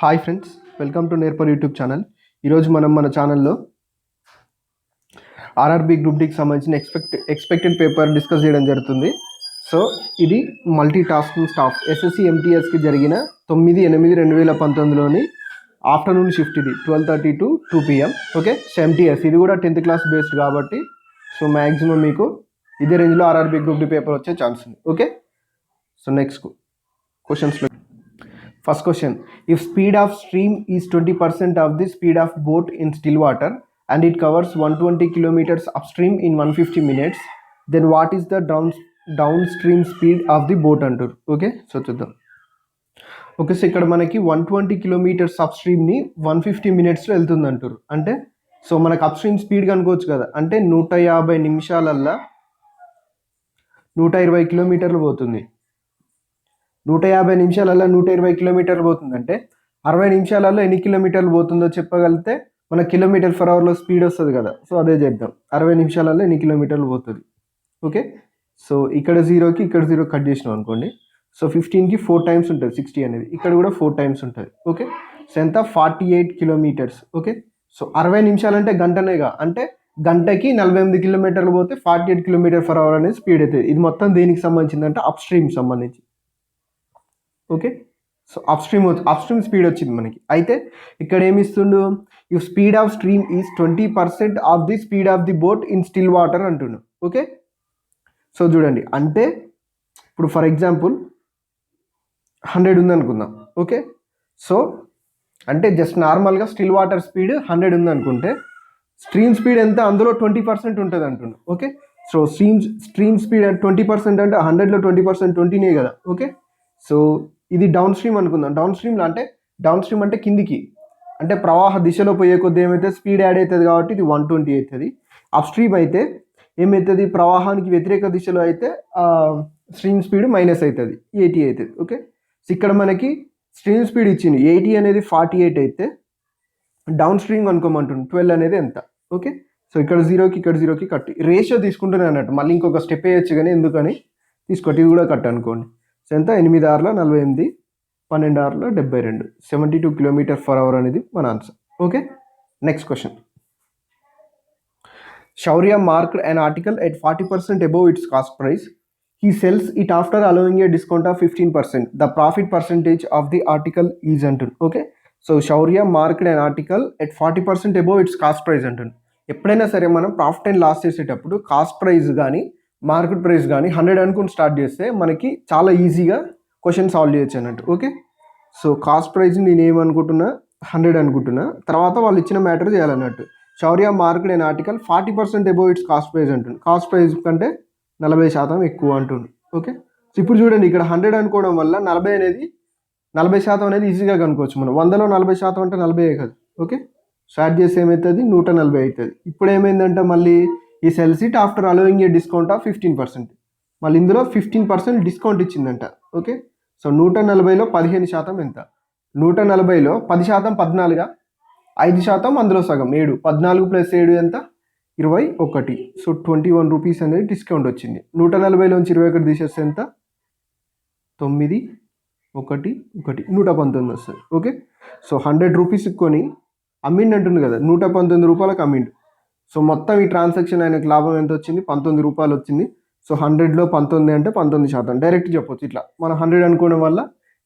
Hi friends, welcome to నేర్పర్ YouTube channel. ఈరోజు మనం మన ఛానల్లో ఆర్ఆర్బీ గ్రూప్ డికి సంబంధించిన ఎక్స్పెక్టెడ్ పేపర్ డిస్కస్ చేయడం జరుగుతుంది. సో ఇది మల్టీ టాస్కింగ్ స్టాఫ్ ఎస్ఎస్సి ఎంటీఎస్కి జరిగిన 9/8/2019లోని ఆఫ్టర్నూన్ షిఫ్ట్. ఇది 12:30 to 2 PM. ఓకే, ఎంటీఎస్ ఇది కూడా 10th క్లాస్ బేస్డ్ కాబట్టి సో మ్యాక్సిమం మీకు ఇదే రేంజ్లో ఆర్ఆర్బీ గ్రూప్ డి పేపర్ వచ్చే ఛాన్స్ ఉంది. ఓకే, సో నెక్స్ట్ క్వశ్చన్స్లో first question, if speed of stream is 20% of the speed of boat in still water and it covers 120 kilometers upstream in 150 minutes, then what is the downstream speed of the boat antur? Okay, so chuddam. Okay, so ikkada manaki 120 kilometers upstream ni 150 minutes lo veltundi antaru. Ante so manaku upstream speed kanukochu kada, ante 150 నిమిషాలల్ల 120 కిలోమీటర్లు పోతుంది. 150 నిమిషాలలో 120 కిలోమీటర్లు పోతుందంటే 60 నిమిషాలలో ఎన్ని కిలోమీటర్లు పోతుందో చెప్పగలిగితే మన కిలోమీటర్ ఫర్ అవర్లో స్పీడ్ వస్తుంది కదా. సో అదే చేద్దాం, 60 నిమిషాలలో ఎన్ని కిలోమీటర్లు పోతుంది. ఓకే, సో ఇక్కడ 0కి ఇక్కడ 0 కట్ చేసినాం అనుకోండి. సో 15కి 4 టైమ్స్ ఉంటుంది 60 అనేది, ఇక్కడ కూడా 4 టైమ్స్ ఉంటుంది. ఓకే, సో ఎంత 48 కిలోమీటర్స్. ఓకే, సో 60 నిమిషాలంటే గంటనేగా, అంటే గంటకి 48 కిలోమీటర్లు పోతే 48 కిలోమీటర్ ఫర్ అవర్ అనేది స్పీడ్ అవుతుంది. ఇది మొత్తం దేనికి సంబంధించిందంటే అప్ స్ట్రీమ్ సంబంధించి. Okay, so up stream speed వచ్చింది మనకి. అయితే ఇక్కడ ఏమి ఇస్తుండు, ఈ speed of stream is 20% of the speed of the boat in still water అంటుండు. ఓకే, సో చూడండి, అంటే ఇప్పుడు ఫర్ ఎగ్జాంపుల్ 100 ఉందనుకుందాం. ఓకే, సో అంటే జస్ట్ నార్మల్గా స్టిల్ వాటర్ స్పీడ్ 100 ఉందనుకుంటే స్ట్రీమ్ స్పీడ్ ఎంత, అందులో 20% ఉంటుంది అంటుండు. ఓకే, సో స్ట్రీమ్ స్పీడ్ 20% అంటే 100లో 20% 20నే కదా. ఓకే, సో ఇది డౌన్ స్ట్రీమ్ అనుకుందాం. డౌన్ స్ట్రీమ్ అంటే కిందికి, అంటే ప్రవాహ దిశలో పోయే కొద్ది ఏమైతే స్పీడ్ యాడ్ అవుతుంది కాబట్టి ఇది 120 అవుతుంది. అప్ స్ట్రీమ్ అయితే ఏమవుతుంది, ప్రవాహానికి వ్యతిరేక దిశలో అయితే స్ట్రీమ్ స్పీడ్ మైనస్ అవుతుంది, 80 అవుతుంది. ఓకే, సో ఇక్కడ మనకి స్ట్రీమ్ స్పీడ్ ఇచ్చింది 80 అనేది 48 అయితే డౌన్ స్ట్రీమ్ అనుకోమంటుంది 12 అనేది ఎంత. ఓకే, సో ఇక్కడ 0కి ఇక్కడ 0కి కట్ రేషియో తీసుకుంటున్నాను అన్నట్టు. మళ్ళీ ఇంకొక స్టెప్ వేయచ్చు కానీ ఎందుకని తీసుకోండి, ఇది కూడా కట్ అనుకోండి. సో ఎంత 8 6 48, 12 6 72, 72 కిలోమీటర్ ఫర్ అవర్ అనేది మన answer. Okay, next question. Shaurya marked an article at 40% above its cost price. He sells it after allowing a discount of 15%. The profit percentage of the article is అంటుంది. Okay, so Shaurya marked an article at 40% above its cost price అంటుంది. ఎప్పుడైనా సరే మనం profit and loss చేసేటప్పుడు cost price కానీ market price కానీ 100 అనుకుని start చేస్తే మనకి చాలా ఈజీగా క్వశ్చన్ సాల్వ్ చేయొచ్చు అన్నట్టు. ఓకే, సో కాస్ట్ ప్రైస్ నేను ఏమనుకుంటున్నా 100 అనుకుంటున్నా, తర్వాత వాళ్ళు ఇచ్చిన మ్యాటర్ చేయాలన్నట్టు. Shaurya మార్కెట్ అనే article 40% above it's cost price అంటుంది. కాస్ట్ ప్రైస్ కంటే 40% ఎక్కువ అంటుంది. ఓకే, సో ఇప్పుడు చూడండి, ఇక్కడ 100 అనుకోవడం వల్ల 40% అనేది ఈజీగా కనుక్కోవచ్చు మనం. 100లో 40% అంటే 40 కదా. ఓకే, స్టార్ట్ చేసి ఏమవుతుంది 140 అవుతుంది. ఇప్పుడు ఏమైందంటే మళ్ళీ ఈ cells it after allowing a discount of 15%. మళ్ళీ ఇందులో 15% డిస్కౌంట్ ఇచ్చిందంట. ఓకే, సో 140లో 15% ఎంత, 140లో 10% 14, 5% అందులో సగం 7, 14 + 7 ఎంత 21. సో 21 రూపీస్ అనేది డిస్కౌంట్ వచ్చింది. 140లోంచి 21 తీసేస్తే ఎంత 9, 1, 1, 119 వస్తుంది. ఓకే, సో 100 రూపీస్ కొని అమ్మిండి అంటుంది కదా, 119 రూపాయలకు అమ్మిండు. సో మొత్తం ఈ ట్రాన్సాక్షన్ ఆయనకు లాభం ఎంత వచ్చింది, 19 రూపాయలు వచ్చింది. సో 100లో 19 అంటే 19%. డైరెక్ట్ చెప్పొచ్చు, ఇట్లా మనం 100 అనుకోవడం వల్ల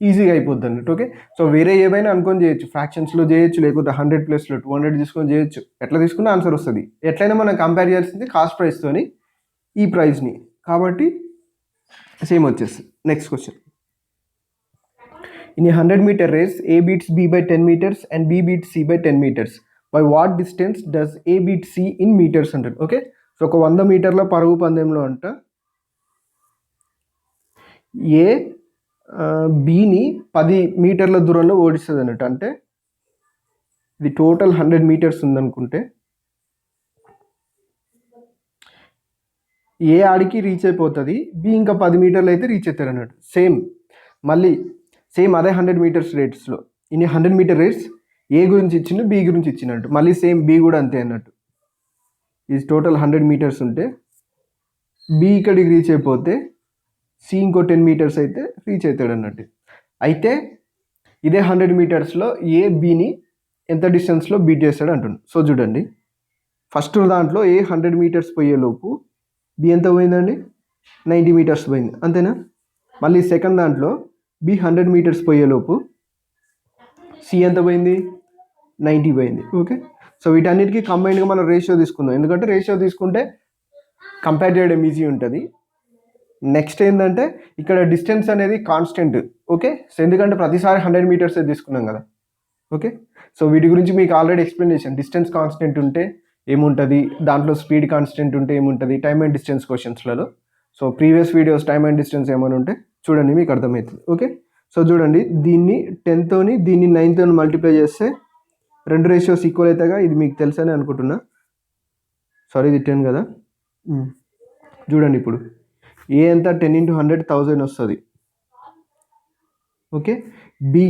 ఈజీగా అయిపోద్ది అన్నట్టు. ఓకే, సో వేరే ఏవైనా అనుకొని చేయొచ్చు, ఫ్రాక్షన్స్లో చేయొచ్చు, లేకపోతే 100+లో 200 తీసుకొని చేయొచ్చు. ఎట్లా తీసుకున్న ఆన్సర్ వస్తుంది. ఎట్లయినా మనం కంపేర్ చేయాల్సింది కాస్ట్ ప్రైస్తోని ఈ ప్రైస్ని, కాబట్టి సేమ్ వచ్చేస్తుంది. Next question. In a 100-meter race, A beats B by 10 meters and B beats C by 10 meters. By what distance does A beat C in meters అంటారు. ఓకే, సో ఒక 100 మీటర్ల పరుగు పందెంలో అంట ఏ బిని 10 మీటర్ల దూరంలో ఓడిస్తుంది అన్నట్టు. అంటే ఇది టోటల్ 100 మీటర్స్ ఉందనుకుంటే ఏ ఆడికి రీచ్ అయిపోతుంది, బి ఇంకా 10 మీటర్లు అయితే రీచ్ అవుతారు అన్నట్టు. సేమ్ అదే 100 మీటర్స్ రేట్స్లో ఇన్ని 100 మీటర్ రేట్స్ ఏ గురించి ఇచ్చిండు, బి గురించి ఇచ్చినట్టు. మళ్ళీ సేమ్ బి కూడా అంతే అన్నట్టు. ఇది టోటల్ 100 మీటర్స్ ఉంటే బి ఇక్కడికి రీచ్ అయిపోతే సి ఇంకో 10 మీటర్స్ అయితే రీచ్ అవుతాడు అన్నట్టు. అయితే ఇదే 100 మీటర్స్లో ఏ బీని ఎంత డిస్టెన్స్లో బీట్ చేస్తాడు అంటుండు. సో చూడండి, ఫస్ట్ దాంట్లో ఏ 100 మీటర్స్ పోయేలోపు బి ఎంత పోయిందండి, 90 మీటర్స్ పోయింది, అంతేనా. మళ్ళీ సెకండ్ దాంట్లో బి 100 మీటర్స్ పోయేలోపు సి ఎంత పోయింది, 90 పోయింది. ఓకే, సో వీటన్నిటికీ కంబైన్డ్గా మనం రేషియో తీసుకుందాం, ఎందుకంటే రేషియో తీసుకుంటే కంపేర్ చేయడం ఈజీ ఉంటుంది. నెక్స్ట్ ఏంటంటే ఇక్కడ డిస్టెన్స్ అనేది కాన్స్టెంట్. ఓకే, సో ఎందుకంటే ప్రతిసారి 100 మీటర్స్ తీసుకున్నాం కదా. ఓకే, సో వీటి గురించి మీకు ఆల్రెడీ ఎక్స్ప్లెయిన్ చేశాను. డిస్టెన్స్ కాన్స్టెంట్ ఉంటే ఏముంటుంది, దాంట్లో స్పీడ్ కాన్స్టెంట్ ఉంటే ఏముంటుంది, టైమ్ అండ్ డిస్టెన్స్ క్వశ్చన్స్లలో. So previous videos time and distance ఏమైనా ఉంటే చూడండి, మీకు అర్థమవుతుంది. ఓకే, సో చూడండి, దీన్ని 10తోని దీన్ని 9తోని మల్టిప్లై చేస్తే 2 రేషియోస్ ఈక్వల్ అవుతాయిగా. ఇది మీకు తెలుసని అనుకుంటున్నా. సారీ, ఇది 10 కదా. చూడండి, ఇప్పుడు ఏ ఎంత 10 × 100 1000 వస్తుంది. ఓకే, బి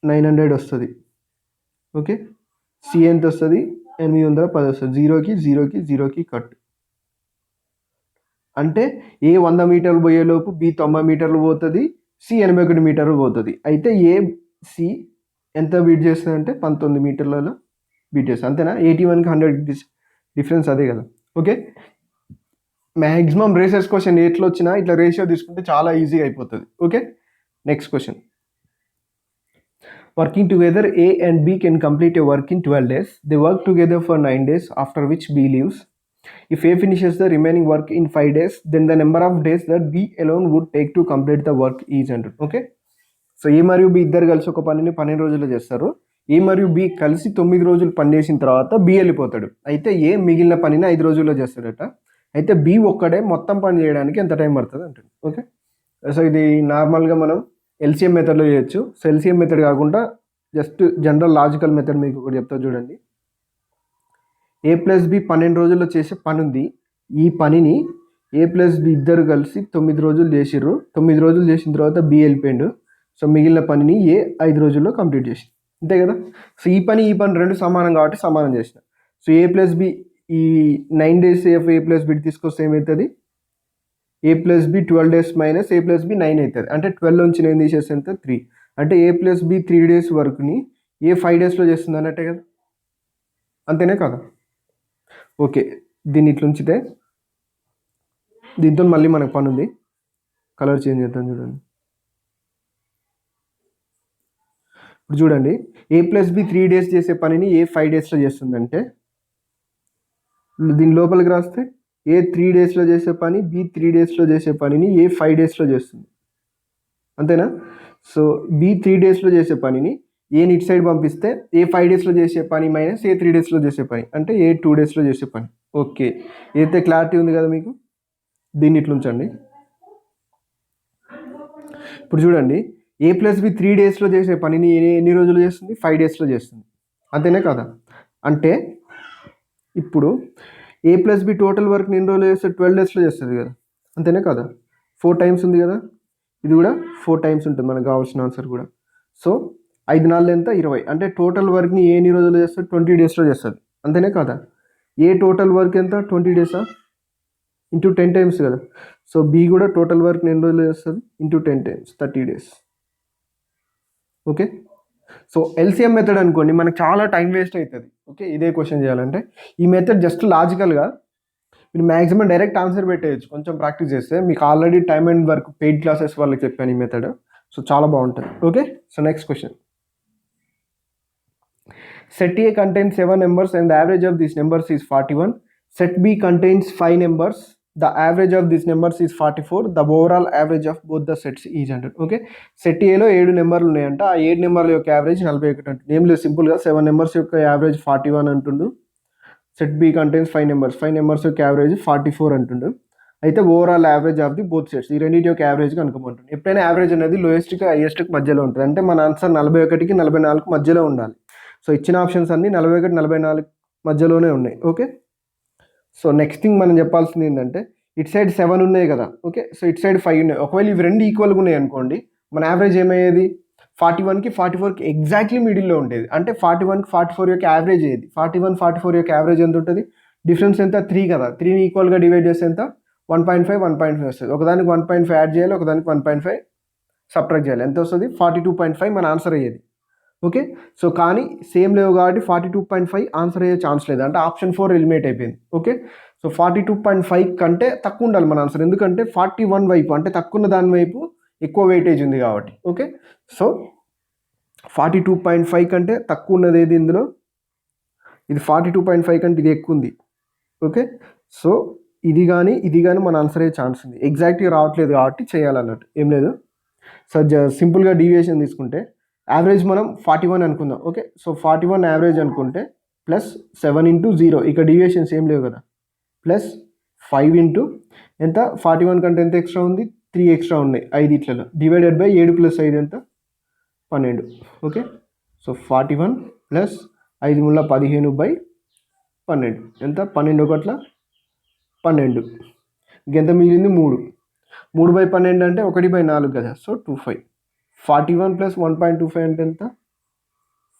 900 వస్తుంది. ఓకే, సి ఎంత వస్తుంది, 810 వస్తుంది. 0కి 0కి 0కి కట్. అంటే ఏ 100 మీటర్లు పోయేలోపు బి 90 మీటర్లు పోతుంది, సి 81 మీటర్లు పోతుంది. అయితే ఏ సి ఎంత బీట్ చేస్తుంది అంటే 19 మీటర్లలో బీట్ చేస్తుంది, అంతేనా. 81కి 100 డిఫరెన్స్ అదే కదా. ఓకే, మ్యాక్సిమం రేసెస్ క్వశ్చన్ ఎట్లా వచ్చినా ఇట్లా రేషియో తీసుకుంటే చాలా ఈజీగా అయిపోతుంది. Okay, next question. Working together, A and B can complete a work in 12 days. They work together for 9 days, after which B leaves. If A finishes the remaining work in 5 days, then the number of days that B alone would take to complete the work is 100. Okay, so ఏ మరియు B ఇద్దరు కలిసి ఒక పనిని 12 రోజుల్లో చేస్తారు. ఏ మరియు B కలిసి 9 రోజులు పని చేసిన తర్వాత బి వెళ్ళిపోతాడు. అయితే ఏ మిగిలిన పనిని 5 రోజుల్లో చేస్తాడట. అయితే బి ఒక్కడే మొత్తం పని చేయడానికి ఎంత టైం పడుతుంది అంటుంది. ఓకే, సో ఇది నార్మల్గా మనం ఎల్సిఎం మెథడ్లో చేయొచ్చు. సో ఎల్సిఎం మెథడ్ కాకుండా జస్ట్ జనరల్ లాజికల్ మెథడ్ మీకు ఒకటి చెప్తా చూడండి. ఏ ప్లస్ బి 12 రోజుల్లో చేసే పని ఉంది. ఈ పనిని ఏ ప్లస్ బి ఇద్దరు కలిసి 9 రోజులు చేసిర్రు. 9 రోజులు చేసిన తర్వాత బి వెళ్ళిపోయిండు. సో మిగిలిన పనిని ఏ 5 రోజుల్లో కంప్లీట్ చేసి, అంతే కదా. సో ఈ పని రెండు సమానం కాబట్టి సమానం చేసిన. సో ఏ ప్లస్ బి ఈ 9 డేస్ ఏ ప్లస్ బి తీసుకొస్తే ఏమవుతుంది, ఏ ప్లస్ బి 12 డేస్ మైనస్ ఏ ప్లస్ బి 9 అవుతుంది. అంటే 12 నుంచి 9 తీసేస్తే ఎంత 3. అంటే ఏ ప్లస్ బి 3 డేస్ వర్క్ని ఏ 5 డేస్లో చేస్తుంది అన్నట్టే కదా, అంతేనే కదా. ఓకే, దీన్ని ఇట్లా ఉంచితే దీంతో మళ్ళీ మనకు పని ఉంది. కలర్ చేంజ్ చేద్దాం చూడండి. ఇప్పుడు చూడండి, ఏ ప్లస్ బి 3 డేస్ చేసే పనిని ఏ 5 డేస్లో చేస్తుందంటే దీని లోపలికి రాస్తే ఏ 3 డేస్లో చేసే పని బి 3 డేస్లో చేసే పనిని ఏ 5 డేస్లో చేస్తుంది, అంతేనా. సో బి 3 డేస్లో చేసే పనిని ఏ ఇటు సైడ్ పంపిస్తే ఏ 5 డేస్లో చేసే పని మైనస్ ఏ 3 డేస్లో చేసే పని అంటే ఏ 2 డేస్లో చేసే పని. ఓకే, అయితే క్లారిటీ ఉంది కదా మీకు. దీన్ని ఇట్లా ఉంచండి. ఇప్పుడు చూడండి, ఏ ప్లస్ బి 3 డేస్లో చేసే పనిని ఎన్ని రోజులు చేస్తుంది, 5 డేస్లో చేస్తుంది, అంతేనే కదా. అంటే ఇప్పుడు ఏ ప్లస్ బి టోటల్ వర్క్ ఎన్ని రోజులు చేస్తే 12 డేస్లో చేస్తుంది కదా, అంతేనే కదా. 4 టైమ్స్ ఉంది కదా, ఇది కూడా 4 టైమ్స్ ఉంటుంది మనకు కావాల్సిన ఆన్సర్ కూడా. సో 5 4 ఎంత 20. అంటే టోటల్ వర్క్ని ఎన్ని రోజులు చేస్తుంది, 20 డేస్లో చేస్తుంది, అంతేనే కదా. ఏ టోటల్ వర్క్ ఎంత 20 డేసా ఇంటూ 10 టైమ్స్ కదా. సో బి కూడా టోటల్ వర్క్ ఎన్ని రోజులు చేస్తుంది into 10 times 30 days. Okay, so LCM method అనుకోండి మనకు చాలా టైం వేస్ట్ అవుతుంది. ఓకే, ఇదే క్వశ్చన్ చేయాలంటే ఈ మెథడ్ జస్ట్ లాజికల్గా మీరు మ్యాక్సిమం డైరెక్ట్ ఆన్సర్ పెట్టేయచ్చు. కొంచెం ప్రాక్టీస్ చేస్తే మీకు already time and work paid classes వాళ్ళకి చెప్పాను ఈ మెథడ్. సో చాలా బాగుంటుంది. Okay, so next question. Set A contains 7 numbers and the average of these numbers is 41. Set B contains 5 numbers. The average of these numbers is 44. The overall average of both the sets is 100. Okay, set ఏలో 7 నెంబర్లు ఉన్నాయంట. ఆ 7 నెంబర్ల యొక్క average 41 అంటుంది. ఏం లేదు, సింపుల్గా 7 numbers యొక్క యావరేజ్ 41 అంటుండు. Set B contains 5 numbers, 5 numbers యొక్క యావరేజ్ 44 అంటుండు. అయితే overall average of the both sets, ఈ రెండింటి యొక్క యావరేజ్ కనుక్కోమంటుంది. ఎప్పుడైనా యావరేజ్ అనేది లోయెస్ట్కి హైయెస్ట్కి మధ్యలో ఉంటుంది. అంటే మన ఆన్సర్ 41కి 44 మధ్యలో ఉండాలి. సో ఇచ్చిన ఆప్షన్స్ అన్నీ 41 44 మధ్యలోనే ఉన్నాయి. ఓకే, సో నెక్స్ట్ థింగ్ మనం చెప్పాల్సింది ఏంటంటే ఇటు సైడ్ 7 ఉన్నాయి కదా. ఓకే, సో ఇటు సైడ్ 5 ఉన్నాయి. ఒకవేళ ఇవి రెండు ఈక్వల్గా ఉన్నాయి అనుకోండి, మన యావరేజ్ ఏమయ్యేది 41కి 44కి ఎగ్జాక్ట్లీ మిడిల్లో ఉండేది. అంటే 41కి 44 యొక్క యావరేజ్ ఏది, 41 44 యొక్క యావరేజ్ ఎంత ఉంటుంది, డిఫరెన్స్ ఎంత 3 కదా. 3ని ఈక్వల్గా డివైడ్ చేస్తే ఎంత 1.5 1.5 వస్తుంది. ఒకదానికి 1.5 యాడ్ చేయాలి, ఒకదానికి 1.5 సబ్ట్రాక్ట్ చేయాలి. ఎంత వస్తుంది? 42.5 మన ఆన్సర్ అయ్యేది. ఓకే, సో కానీ సేమ్ లేవు కాబట్టి 42.5 ఆన్సర్ అయ్యే ఛాన్స్ లేదు, అంటే ఆప్షన్ 4 ఎలిమినేట్ అయిపోయింది. ఓకే, సో 42.5 కంటే తక్కువ ఉండాలి మన ఆన్సర్, ఎందుకంటే 41 వైపు అంటే తక్కువ ఉన్న దాని వైపు ఎక్కువ వెయిటేజ్ ఉంది కాబట్టి. ఓకే, సో 42.5 కంటే తక్కువ ఉన్నది ఏది ఇందులో? ఇది 42.5 కంటే ఇది ఎక్కువ ఉంది. ఓకే, సో ఇది కానీ మన ఆన్సర్ అయ్యే ఛాన్స్ ఉంది. ఎగ్జాక్ట్గా రావట్లేదు కాబట్టి చేయాలన్నట్టు ఏం లేదు. సో సింపుల్గా డీవియేషన్ తీసుకుంటే యావరేజ్ మనం 41 అనుకుందాం. ఓకే, సో 41 యావరేజ్ అనుకుంటే ప్లస్ 7 ఇంటూ 0, ఇక్కడ డీవియేషన్స్ ఏం లేవు కదా, ప్లస్ 5 ఇంటూ ఎంత? 41 కంటే ఎంత ఎక్స్ట్రా ఉంది? 3 ఎక్స్ట్రా ఉన్నాయి 5 ఇట్లలో, డివైడెడ్ బై 7 ప్లస్ 5 ఎంత? 12. ఓకే, సో 41 ప్లస్ 5 ముళ్ళ 15 బై 12 ఎంత? 12 ఒకట్ల 12, ఇంకెంత మిగిలింది? 3 బై 12 అంటే 1/4 కదా, సో 25. 41 ప్లస్ 1.25 అంటే ఎంత?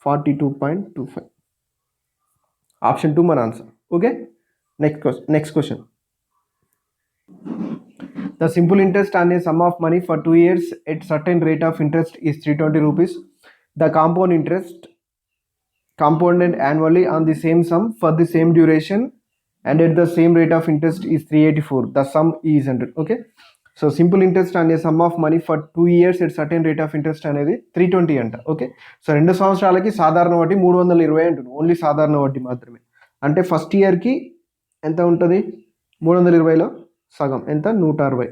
42.25. ఆప్షన్ 2 మన answer. Okay, next question. The simple interest on a sum of money for 2 years at certain rate of interest is 320 rupees. The compound interest compounded annually on the same sum for the same duration and at the same rate of interest is 384. The sum is 100. Okay, so simple interest అనే sum of money for 2 years at certain rate of interest అనేది 320 అంట. Okay, so 2 సంవత్సరాలకి సాధారణ వడ్డీ 320 అంటుంది, only సాధారణ వడ్డీ మాత్రమే. అంటే ఫస్ట్ ఇయర్కి ఎంత ఉంటుంది? 320లో సగం ఎంత? 160.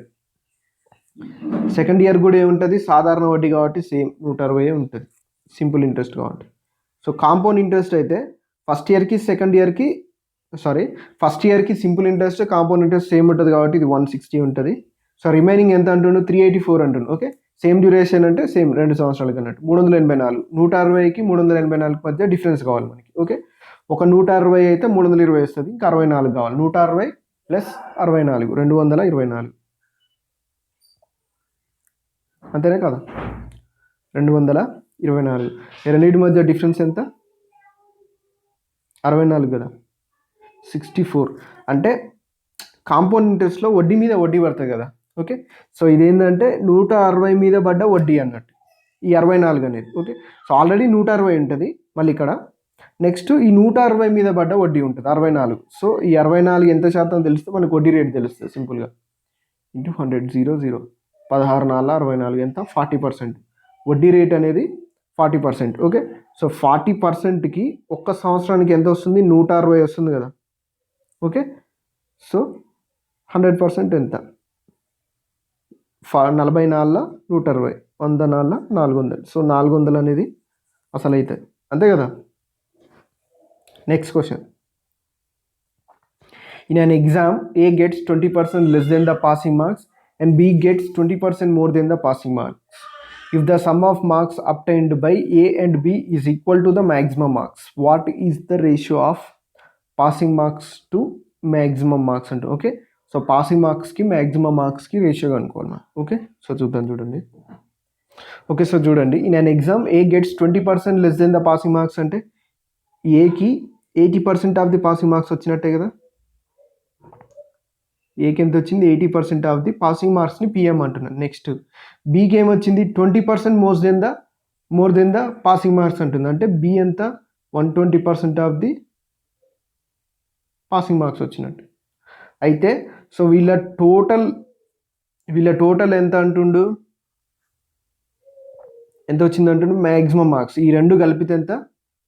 సెకండ్ ఇయర్ కూడా ఏముంటుంది? సాధారణ వడ్డీ కాబట్టి సేమ్ 160 ఉంటుంది, సింపుల్ ఇంట్రెస్ట్ కాబట్టి. సో కాంపౌండ్ ఇంట్రెస్ట్ అయితే ఫస్ట్ ఇయర్కి simple interest, compound interest same ఉంటుంది కాబట్టి ఇది 160 ఉంటుంది. సో రిమైనింగ్ ఎంత అంటుండు? 384 అంటుండు. ఓకే, సేమ్ డ్యూరేషన్ అంటే సేమ్ 2 సంవత్సరాలకి అన్నట్టు. 384, 160కి 384 మధ్య డిఫరెన్స్ కావాలి మనకి. ఓకే, ఒక 160 అయితే 320 వస్తుంది, ఇంకా 64 కావాలి. 160 ప్లస్ 64 224, అంతేనే కదా? 224, రెండింటి మధ్య డిఫరెన్స్ ఎంత? 64 కదా, 64. అంటే కాంపౌండ్ ఇంట్రెస్ట్లో వడ్డీ మీద వడ్డీ పడుతుంది కదా. ఓకే, సో ఇదేంటంటే 160 మీద పడ్డ వడ్డీ అన్నట్టు ఈ 64 అనేది. ఓకే, సో ఆల్రెడీ 160 ఉంటుంది, మళ్ళీ ఇక్కడ నెక్స్ట్ ఈ 160 మీద పడ్డ వడ్డీ ఉంటుంది 64. సో ఈ 64 ఎంత శాతం తెలిస్తే మనకు వడ్డీ రేట్ తెలుస్తుంది సింపుల్గా. ఇంటూ 100, 0 16/4 ఎంత? 40%. వడ్డీ రేట్ అనేది 40%. ఓకే, సో 40%కి ఒక్క సంవత్సరానికి ఎంత వస్తుంది? 160 వస్తుంది కదా. ఓకే, సో 100% ఎంత? 44 160, 100 400. సో 400 అనేది అసలు అవుతుంది, అంతే కదా. Next question. In an exam, A gets 20% less than the passing marks and B gets 20% more than the passing marks. If the sum of marks obtained by A and B is equal to the maximum marks, what is the ratio of passing marks to maximum marks అంటే? Okay, so passing మార్క్స్కి maximum మార్క్స్కి ratio కనుక్కోవాలి మనం. Okay, so చూడండి. Okay, so చూడండి. In an exam A gets 20% less than the passing marks అంటే ఏకి 80% of the passing marks వచ్చినట్టే కదా. ఏకి ఎంత వచ్చింది? 80% ఆఫ్ ది పాసింగ్ మార్క్స్ని పిఎం అంటున్నాను. నెక్స్ట్ బీకి ఏమొచ్చింది? 20% more than the passing marks అంటుంది, అంటే బి ఎంత? 120% ఆఫ్ ది పాసింగ్ మార్క్స్ వచ్చినట్టు. అయితే సో వీళ్ళ టోటల్ ఎంత అంటుండు? ఎంత వచ్చింది అంటుండు? Maximum marks. ఈ రెండు కలిపితే ఎంత?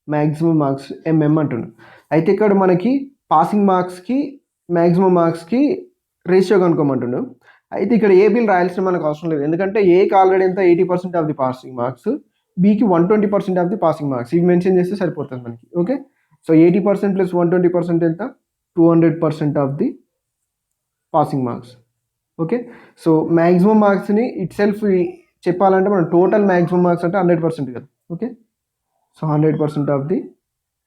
మ్యాక్సిమం మార్క్స్ ఎంఎం అంటుండు. అయితే ఇక్కడ మనకి పాసింగ్ మార్క్స్కి మ్యాక్సిమం మార్క్స్కి రేషియో కనుక్కోమంటుండు. అయితే ఇక్కడ ఏబీలు రాయాల్సిన మనకు అవసరం లేదు, ఎందుకంటే ఏకి ఆల్రెడీ ఎంత? 80% ఆఫ్ ది పాసింగ్ మార్క్స్, బీకి 120% ఆఫ్ ది పాసింగ్ మార్క్స్. ఇవి మెన్షన్ చేస్తే సరిపోతుంది మనకి. ఓకే, సో 80% ప్లస్ 120% ఎంత? 200% of the passing marks. Okay, so maximum మార్క్స్ని ఇట్ సెల్ఫ్ చెప్పాలంటే మనం టోటల్ మ్యాక్సిమం మార్క్స్ అంటే 100% కదా. Okay, so 100% of the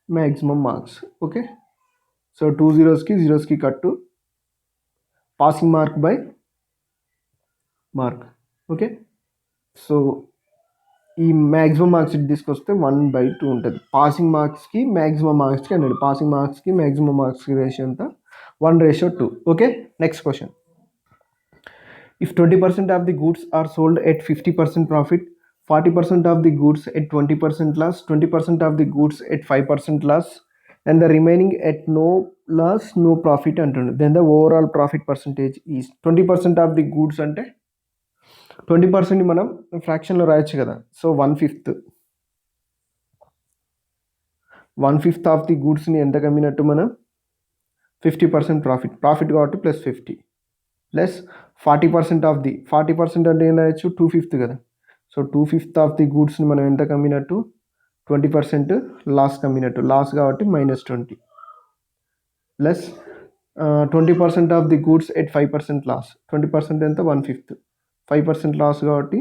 maximum marks. Okay, so 2 zeros cut passing mark by mark. Okay, so ఈ maximum marks తీసుకొస్తే 1/2 ఉంటుంది. Passing మార్క్స్కి maximum మార్క్స్కి 100, పాసింగ్ మార్క్స్కి మ్యాక్సిమం మార్క్స్కి రేషియో ఎంత? 1:2. Okay, next question. If 20% of the goods are sold at 50% profit, 40% of the goods at 20% loss, 20% of the goods at 5% loss, and the remaining at no loss, no profit అంటుండు. Then the overall profit percentage is 20% of the goods అంటే 20% మనం ఫ్రాక్షన్లో రాయొచ్చు కదా. So 1/5 of the గూడ్స్ని ఎంత కమ్మినట్టు మనం 50% profit కాబట్టి plus 50 plus 40% of the 40% అంటే ఏం రాయొచ్చు 2/5 కదా. సో 2/5 ఆఫ్ ది గూడ్స్ని మనం ఎంత కమ్మినట్టు 20% లాస్ కమ్మినట్టు, లాస్ కాబట్టి -20 plus 20% of the goods at 5% loss, 20% ఎంత 1/5, 5% లాస్ కాబట్టి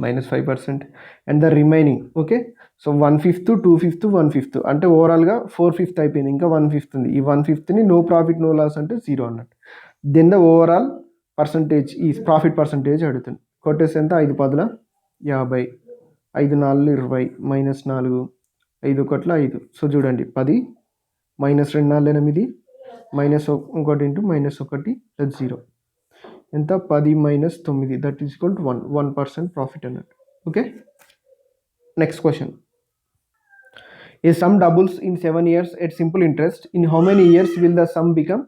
-5% and the remaining. Okay, so 1/5, 2/5, 1/5 అంటే ఓవరాల్గా 4/5 అయిపోయింది, ఇంకా 1/5 ఉంది. ఈ 1/5ని నో ప్రాఫిట్ నో లాస్ అంటే 0 అన్నట్టు. దెన్ ద ఓవరాల్ పర్సంటేజ్ ఈ ప్రాఫిట్ పర్సంటేజ్ అడుగుతుంది. కొట్టేసి ఎంత 5 10 50, 5 4 20, -4, 5 1 5. సో చూడండి 10 -2 4 8, -1 ఇంటూ -1 ప్లస్ 0 ఎంత 10 - 9, that is equal to 1% profit అన్నట్టు. Okay, next question. A sum doubles in 7 years at simple interest, in how many years will the sum become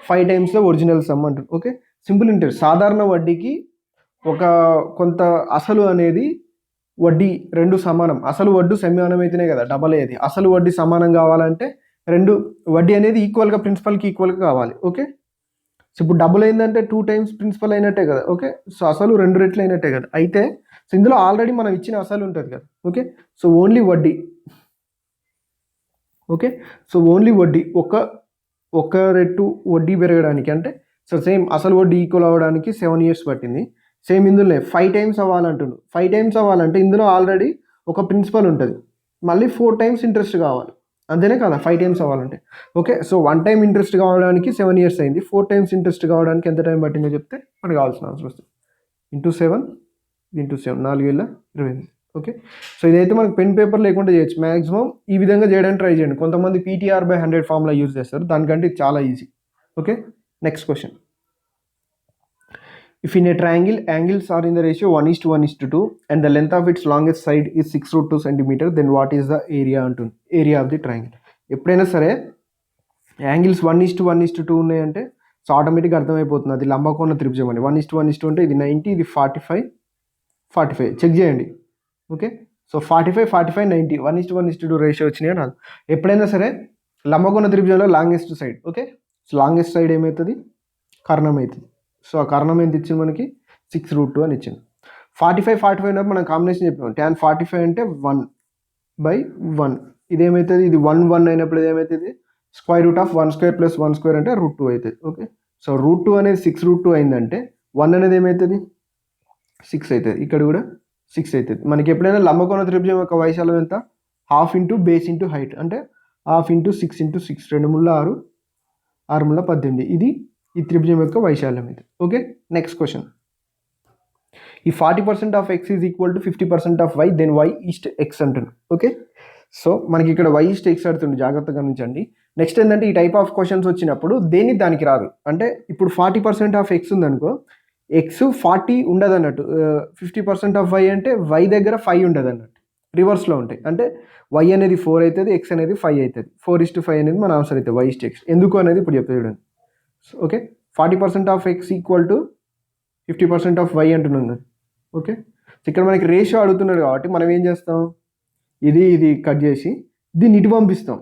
5 times the original sum అంటారు. Okay, simple interest సాధారణ వడ్డీకి ఒక కొంత అసలు అనేది వడ్డీ రెండు సమానం, అసలు వడ్డీ సమానం అయితేనే కదా డబల్ అయ్యేది. అసలు వడ్డీ సమానం కావాలంటే రెండు వడ్డీ అనేది ఈక్వల్గా ప్రిన్సిపల్కి ఈక్వల్గా కావాలి. ఓకే, సో ఇప్పుడు డబుల్ అయిందంటే 2 times ప్రిన్సిపల్ అయినట్టే కదా. ఓకే, సో అసలు 2 రెట్లు అయినట్టే కదా. అయితే సో ఇందులో ఆల్రెడీ మనం ఇచ్చిన అసలు ఉంటుంది కదా. ఓకే, సో ఓన్లీ వడ్డీ. ఓకే, సో ఓన్లీ వడ్డీ ఒక రెట్టు వడ్డీ పెరగడానికి అంటే సో సేమ్ అసలు వడ్డీ ఈక్వల్ అవ్వడానికి 7 years పట్టింది. సేమ్ ఇందులో 5 times అవ్వాలంటుండు. 5 times అవ్వాలంటే ఇందులో ఆల్రెడీ ఒక ప్రిన్సిపల్ ఉంటుంది, మళ్ళీ 4 times ఇంట్రెస్ట్ కావాలి, అంతేనే కదా 5 times అవ్వాలంటే. ఓకే, సో 1 time ఇంట్రెస్ట్ కావడానికి 7 years అయింది, 4 times ఇంట్రెస్ట్ కావడానికి ఎంత టైం పట్టిందో చెప్తే మనకు కావాల్సిన ఆన్సర్ వస్తుంది. ఇంటూ 7 4 వేల 28. ఓకే, సో ఇదైతే మనకు పెన్ పేపర్ లేకుండా చేయొచ్చు. మ్యాక్సిమం ఈ విధంగా చేయడానికి ట్రై చేయండి. కొంతమంది PTR/100 ఫార్ములా యూజ్ చేస్తారు, దానికంటే ఇది చాలా easy. Okay, next question. If in a triangle, angles are in the ratio 1:1:2 and the length of its longest side is 6√2 cm, then what is the area of the triangle? ఎప్పుడైనా సరే angles 1:1:2 ఉన్నాయంటే so ఆటోమేటిక్గా అర్థమైపోతుంది అది లంబకోణ త్రిభుజం అని. 1:1:2 అంటే ఇది 90, ఇది 45 చెక్ చేయండి. ఓకే, సో 45 90 1:1:2 రేషియో వచ్చినాయి రాదు. ఎప్పుడైనా సరే లంబకోణ త్రిభుజంలో longest side. Okay, so longest side ఏమవుతుంది కర్ణం అవుతుంది. సో ఆ కర్ణం ఎంత ఇచ్చింది మనకి 6√2 అని ఇచ్చింది. 45 ఉన్నప్పుడు మనం కాంబినేషన్ చెప్పాం. tan 45 అంటే 1/1, ఇదేమవుతుంది ఇది 1 అయినప్పుడు ఏమవుతుంది √1² + 1² అంటే √2 అవుతుంది. ఓకే, సో √2 అనేది 6√2 అయిందంటే 1 అనేది ఏమవుతుంది 6 అవుతుంది, ఇక్కడ కూడా 6 అవుతుంది. మనకి ఎప్పుడైనా లంబకోణ త్రిభుజం యొక్క వైశాల్యం ఎంత 1/2 ఇంటూ బేస్ ఇంటూ హైట్ అంటే 1/2 ఇంటూ 6 ఇంటూ 6, 2 × 6, 6 × 18, ఇది ఈ త్రిభుజం యొక్క వైశాల్యం ఇది. Okay, next question. ఈ 40% of x is equal to 50% of y, then y is to x అంటుంది. ఓకే, సో మనకి ఇక్కడ y ఈస్ట్ x అడుతుంది, జాగ్రత్తగా గమనించండి. నెక్స్ట్ ఏంటంటే ఈ టైప్ ఆఫ్ క్వశ్చన్స్ వచ్చినప్పుడు దేన్ని దానికి రాదు. అంటే ఇప్పుడు 40% ఆఫ్ x ఉందనుకో, x 40 ఉండదు అన్నట్టు. 50% ఆఫ్ y అంటే y దగ్గర 5 ఉండదు అన్నట్టు, రివర్స్లో ఉంటాయి. అంటే y అనేది 4 అవుతుంది, x అనేది 5 అవుతుంది. 4:5 అనేది మన ఆన్సర్ అవుతుంది y ఈస్ట్ x. ఎందుకు అనేది ఇప్పుడు చెప్తే చూడండి. Okay, 40% of x equal to 50% of y అంటున్నాను. ఓకే, ఇక్కడ మనకి రేషియో అడుగుతున్నాడు కాబట్టి మనం ఏం చేస్తాం, ఇది కట్ చేసి దీన్ని ఇటు పంపిస్తాం.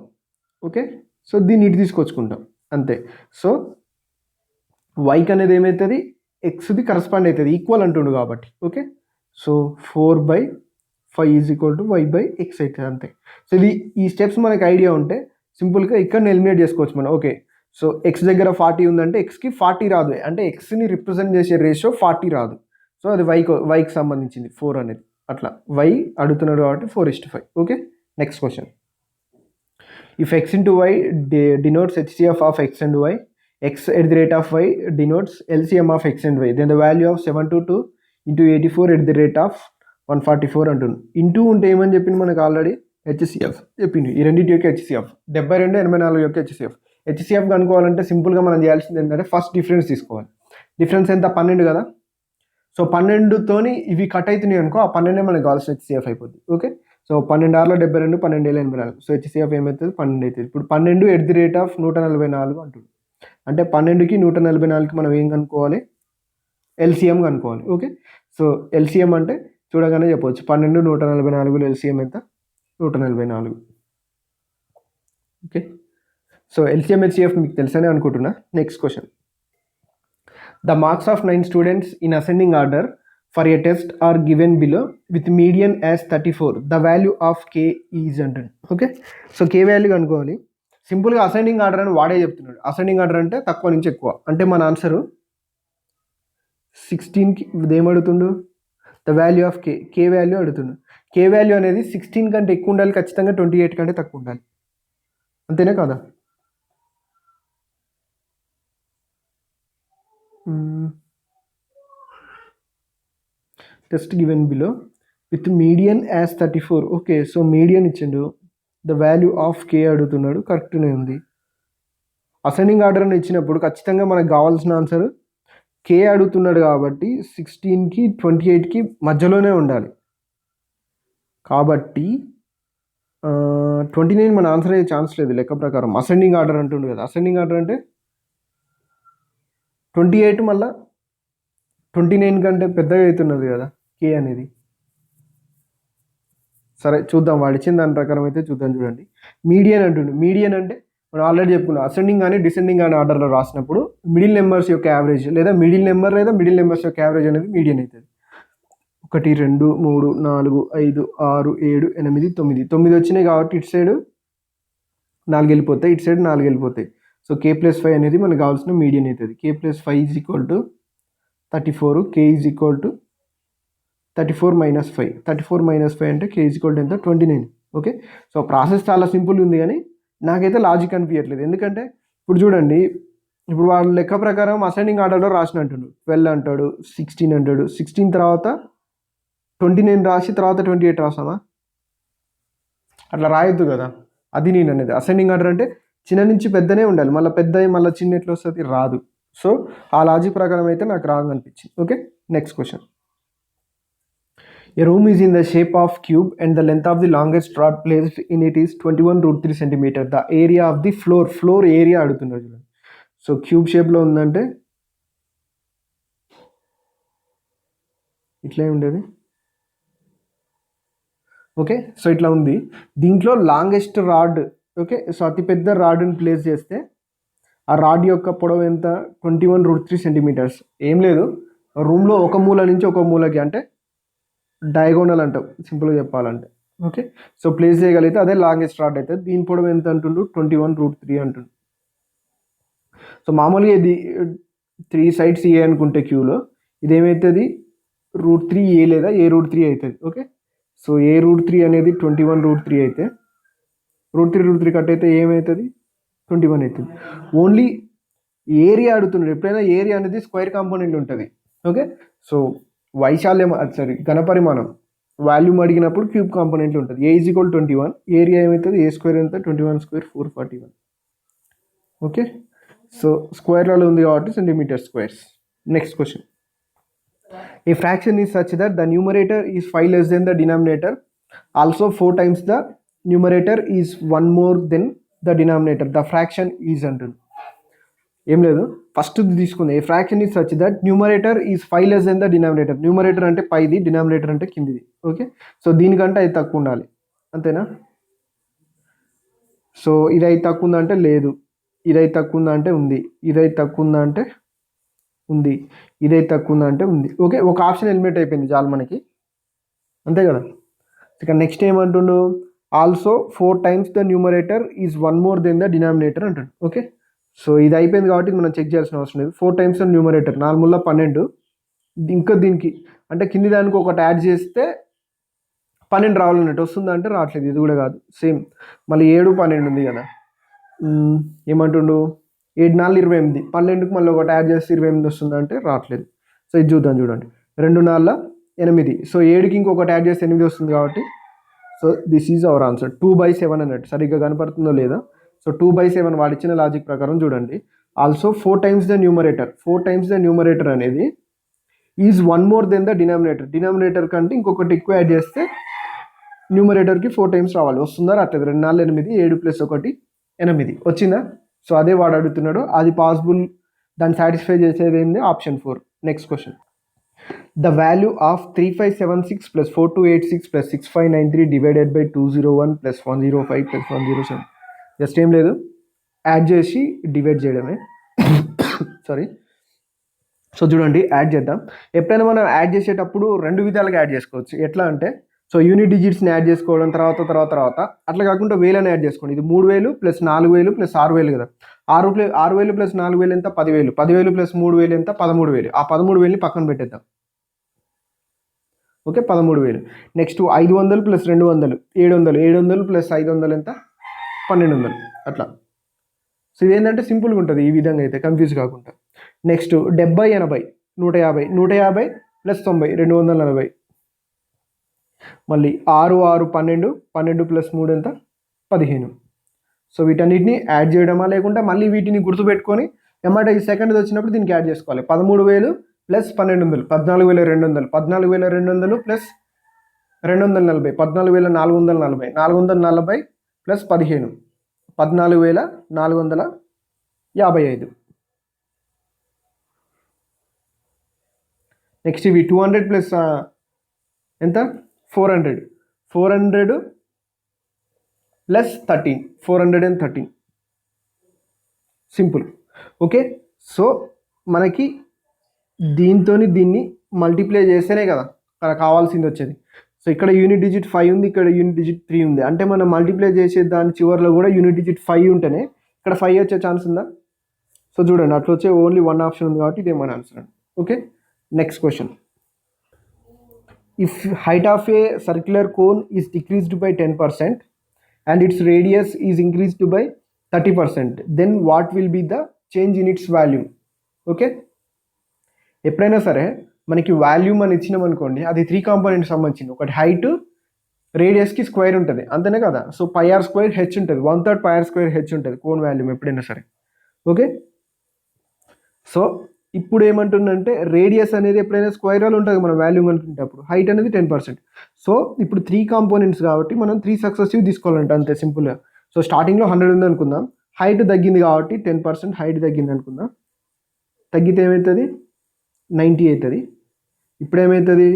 ఓకే, సో దీన్ని ఇటు తీసుకొచ్చుకుంటాం అంతే. సో వైకి అనేది ఏమవుతుంది ఎక్స్ది కరస్పాండ్ అవుతుంది, ఈక్వల్ అంటుండు కాబట్టి. Okay, so 4/5 is equal to y/x అవుతుంది అంతే. సో ఈ స్టెప్స్ మనకి ఐడియా ఉంటే సింపుల్గా ఇక్కడ ఎలిమినేట్ చేసుకోవచ్చు మనం. ఓకే, సో ఎక్స్ దగ్గర 40 ఉందంటే ఎక్స్కి 40 రాదు, అంటే ఎక్స్ని రిప్రజెంట్ చేసే రేషియో 40 రాదు. సో అది వైకి సంబంధించింది 4 అనేది. అట్లా వై అడుగుతున్నాడు కాబట్టి 4:5. Okay, next question. If x into y denotes HCF of x and y, x@y denotes LCM of x and y, then the value of 722 × 84 144 అంటుంది. ఇంటూ ఉంటే ఏమని చెప్పింది మనకు ఆల్రెడీ HCF చెప్పింది. ఈ రెండింటి యొక్క HCF 72, 84 యొక్క HCF కనుక్కోవాలంటే సింపుల్గా మనం చేయాల్సింది ఏంటంటే ఫస్ట్ డిఫరెన్స్ తీసుకోవాలి. డిఫరెన్స్ ఎంత 12 కదా. సో 12తోని ఇవి కట్ అవుతున్నాయి అనుకో, ఆ 12 మనకు కావాల్సిన హెచ్సిఎఫ్ అయిపోద్ది. Okay, so 12 6 72, 12 84. సో హెచ్సిఎఫ్ ఏమవుతుంది 12 అవుతుంది. ఇప్పుడు 12 అంటుంది. అంటే 12కి 144కి మనం ఏం కనుక్కోవాలి, ఎల్సిఎం కనుక్కోవాలి. ఓకే, సో ఎల్సిఎం అంటే చూడగానే చెప్పవచ్చు 12 144 ఎల్సిఎం ఎంత 144. ఓకే, సో ఎల్సిఎం హెచ్సిఎఫ్ మీకు తెలుసనే అనుకుంటున్నా. Next question, the marks of 9 students in ascending order for a test are given below with median as 34. The value of k is అంటుంది. Okay, so k value కనుక్కోవాలి. సింపుల్గా ascending order అని వాడే చెప్తున్నాడు. Ascending order అంటే తక్కువ నుంచి ఎక్కువ. అంటే మన ఆన్సరు 16కి ఏమడుతుండు, the value of K value అడుగుతుండు. కే వాల్యూ అనేది 16 కంటే ఎక్కువ ఉండాలి, ఖచ్చితంగా 28 కంటే తక్కువ ఉండాలి. అంతేనే కదా. Test given below with median as 34. Okay, so median ఇచ్చిండు, ద వాల్యూ ఆఫ్ కే అడుగుతున్నాడు, కరెక్ట్నే ఉంది. అసెండింగ్ ఆర్డర్ అని ఇచ్చినప్పుడు ఖచ్చితంగా మనకు కావాల్సిన ఆన్సర్ కే అడుగుతున్నాడు కాబట్టి 16కి 28కి మధ్యలోనే ఉండాలి. కాబట్టి 29 మన ఆన్సర్ అయ్యే ఛాన్స్ లేదు లెక్క ప్రకారం. అసెండింగ్ ఆర్డర్ అంటుండు కదా, అసెండింగ్ ఆర్డర్ అంటే 28 మళ్ళీ 29 కంటే పెద్దగా అవుతున్నది కదా కే అనేది. సరే చూద్దాం, వాడు ఇచ్చిన దాని ప్రకారం అయితే చూద్దాం. చూడండి, మీడియన్ అంటుండు. మీడియన్ అంటే మనం ఆల్రెడీ చెప్పుకున్నాం, అసెండింగ్ కానీ డిసెండింగ్ కానీ ఆర్డర్లో రాసినప్పుడు మిడిల్ నెంబర్స్ యొక్క యావరేజ్ లేదా మిడిల్ నెంబర్స్ యొక్క యావరేజ్ అనేది మీడియన్ అవుతుంది. 1 2 3 4 5 6 7 8 9 9 వచ్చినాయి కాబట్టి ఇటు సైడ్ 4 వెళ్ళిపోతాయి, ఇటు సైడ్ 4 వెళ్ళిపోతాయి. సో k+5 అనేది మనకు కావాల్సిన మీడియన్ అవుతుంది. k+5 = 34, k = 34 - 5. 34 - 5 అంటే k = ఎంత 29. ఓకే, సో ప్రాసెస్ చాలా సింపుల్ ఉంది కానీ నాకైతే లాజిక్ అనిపించట్లేదు. ఎందుకంటే ఇప్పుడు చూడండి, ఇప్పుడు వాళ్ళ లెక్క ప్రకారం అసెండింగ్ ఆర్డర్లో రాసిన అంటాడు 12 అంటాడు, 16 అంటాడు. 16 తర్వాత 29 రాసి తర్వాత 28 రాసామా, అట్లా రాయొద్దు కదా. అది నేను అనేది. అసెండింగ్ ఆర్డర్ అంటే చిన్న నుంచి పెద్దనే ఉండాలి, మళ్ళీ పెద్ద మళ్ళీ చిన్న ఎట్లా వస్తుంది, రాదు. సో ఆ లాజిక్ ప్రకారం అయితే నాకు రాంగ్ అనిపించింది. Okay, next question, A room is in the shape of cube and the length of the longest rod placed in it is 21√3 cm. The area of the floor area అడుగుతున్నారు చూడండి. So cube షేప్లో ఉందంటే ఇట్లే ఉండేది. Okay, so ఇట్లా ఉంది. దీంట్లో longest rod, okay, so అతిపెద్ద రాడ్ని ప్లేస్ చేస్తే ఆ రాడ్ యొక్క పొడవు ఎంత 21√3 cm. ఏం లేదు, రూమ్లో ఒక మూల నుంచి ఒక మూలకి అంటే డయాగోనల్ అంటాం సింపుల్గా చెప్పాలంటే. ఓకే, సో ప్లేస్ చేయగలిగితే అదే లాంగెస్ట్ రాడ్ అవుతుంది. దీని పొడవు ఎంత అంటుండు 21√3 అంటుండు. సో మామూలుగా ఇది 3 సైడ్స్ ఏ అనుకుంటే క్యూలో ఇదేమవుతుంది √3a లేదా a√3 అవుతుంది. ఓకే, సో a√3 అనేది 21√3 అయితే √3 కట్ అయితే ఏమవుతుంది 21 అవుతుంది. ఓన్లీ ఏరియా అడుగుతున్నాడు. ఎప్పుడైనా ఏరియా అనేది స్క్వేర్ కాంపోనెంట్ ఉంటుంది. ఓకే, సో వైశాల్యం ఘనపరిమాణం వాల్యూమ్ అడిగినప్పుడు క్యూబ్ కాంపోనెంట్ ఉంటుంది. a = 21, ఏరియా ఏమవుతుంది a² ఎంత 21² 441. ఓకే, సో స్క్వేర్లలో ఉంది కాబట్టి cm². Next question, a fraction is such that the numerator is 5 less than the denominator, also 4 times the numerator is 1 more than the denominator. The fraction is అంటుంది. ఏం లేదు, first తీసుకుంది. ఏ fraction is such that numerator is 5 less than the denominator. Numerator అంటే పైది, denominator అంటే కిందిది. Okay, so దీనికంటే అది తక్కువ ఉండాలి, అంతేనా. సో ఇది అయితే తక్కువ ఉందా అంటే లేదు, ఇదైతే తక్కువ ఉందా అంటే ఉంది, ఇదైతే తక్కువ ఉందా అంటే ఉంది, ఇదైతే తక్కువ ఉందా అంటే ఉంది. ఓకే, ఒక ఆప్షన్ ఎలిమినేట్ అయిపోయింది చాలు మనకి, అంతే కదా. ఇక నెక్స్ట్ ఏమంటుండు, also 4 times the numerator is 1 more than the denominator అంటాడు. ఓకే, సో ఇది అయిపోయింది కాబట్టి మనం చెక్ చేయాల్సిన అవసరం లేదు. 4 times the numerator 4 × 12, ఇంకా దీనికి అంటే కింది దానికి ఒకటి యాడ్ చేస్తే 12 రావాలన్నట్టు. వస్తుందా అంటే రావట్లేదు, ఇది కూడా కాదు, సేమ్. మళ్ళీ 7 12 ఉంది కదా, ఏమంటుండు 7 4 28, 12కి మళ్ళీ ఒకటి యాడ్ చేస్తే 28 వస్తుందా అంటే రావట్లేదు. సో ఇది చూద్దాం, చూడండి 2 4 8. సో 7కి ఇంకొకటి యాడ్ చేస్తే 8 వస్తుంది కాబట్టి so this is our answer 2/7 అన్నట్టు. సరిగ్గా కనపడుతుందో లేదా, సో 2/7 వాడు ఇచ్చిన లాజిక్ ప్రకారం చూడండి. Also 4 times the numerator. 4 times the numerator అనేది is 1 more than the denominator. Denominator కంటే ఇంకొకటి ఎక్కువ యాడ్ చేస్తే న్యూమరేటర్కి 4 times రావాలి. వస్తుందా రావట్లేదు? 2 4 8 7 + 1 8 వచ్చిందా? సో అదే వాడు అడుగుతున్నాడు. అది పాసిబుల్, దాన్ని సాటిస్ఫై చేసేది ఏంది? Option 4. Next question. The value of 3576 + 4286 + 6593 divided by 201 + 105 + 107. Just ఏం లేదు, యాడ్ చేసి డివైడ్ చేయడమే. సారీ. సో చూడండి, యాడ్ చేద్దాం. ఎప్పుడైనా మనం యాడ్ చేసేటప్పుడు 2 విధాలుగా యాడ్ చేసుకోవచ్చు. ఎట్లా అంటే, సో యూనిట్ డిజిట్స్ని యాడ్ చేసుకోవడం, తర్వాత అట్లా కాకుండా వేలని యాడ్ చేసుకోండి. ఇది 3000 + 4000 + 6000 కదా. 6000 + 4000 ఎంత? 10000. 10000 + 3000 ఎంత? 13000. ఆ 13000ని పక్కన పెట్టేద్దాం. ఓకే, 13000. నెక్స్ట్ 500 + 200 700. 700 + 500 ఎంత? 1200. అట్లా. సో ఇదేంటంటే సింపుల్గా ఉంటుంది ఈ విధంగా అయితే, కన్ఫ్యూజ్ కాకుండా. నెక్స్ట్ 70 80 150. 150 + 90 240. మళ్ళీ 6 6 12 12 + 3 ఎంత? 15. సో వీటన్నిటిని యాడ్ చేయడమా, లేకుంటే మళ్ళీ వీటిని గుర్తుపెట్టుకొని ఏమంటే ఈ సెకండ్ వచ్చినప్పుడు దీనికి యాడ్ చేసుకోవాలి. 13000 + 1200 14200. 14200 + 240 14440. 440 + 15 14455. నెక్స్ట్ ఇవి 200 + ఎంత? 400. 400 + 13 413. సింపుల్. ఓకే, సో మనకి దీన్ని మల్టిప్లై చేస్తేనే కదా మనకు కావాల్సింది వచ్చేది. సో ఇక్కడ యూనిట్ డిజిట్ 5 ఉంది, ఇక్కడ యూనిట్ డిజిట్ 3 ఉంది. అంటే మనం మల్టిప్లై చేసే దాని చివరిలో కూడా యూనిట్ డిజిట్ 5 ఉంటేనే ఇక్కడ 5 వచ్చే ఛాన్స్ ఉందా? సో చూడండి, అట్లా వచ్చే ఓన్లీ 1 ఆప్షన్ ఉంది కాబట్టి ఇదే మన ఆన్సర్ అండి. Okay, next question. If height of A circular cone is decreased by 10% and its radius is increased by 30%, then what will be the change in its volume? Okay, ఎప్పుడైనా సరే మనకి volume అని ఇచ్చినాం అనుకోండి, అది 3 కాంపోనెంట్స్ సంబంధించింది. ఒకటి హైట్, రేడియస్కి స్క్వేర్ ఉంటుంది, అంతేనే కదా. సో πr² h ఉంటుంది, 1/3 πr² h ఉంటుంది కోన్ వాల్యూమ్ ఎప్పుడైనా సరే. ఓకే, సో ఇప్పుడు ఏమంటుందంటే రేడియస్ అనేది ఎప్పుడైనా స్క్వేర్లో ఉంటుంది మన వాల్యూమ్ అనుకునేటప్పుడు. హైట్ అనేది 10%. సో ఇప్పుడు 3 కాంపోనెంట్స్ కాబట్టి మనం 3 సక్సెసివ్ తీసుకోవాలంటే అంతే సింపుల్గా. సో స్టార్టింగ్లో 100 ఉంది అనుకుందాం, హైట్ తగ్గింది కాబట్టి 10% హైట్ తగ్గింది అనుకుందాం. తగ్గితే ఏమవుతుంది? 90 అవుతుంది. ఇప్పుడు ఏమవుతుంది?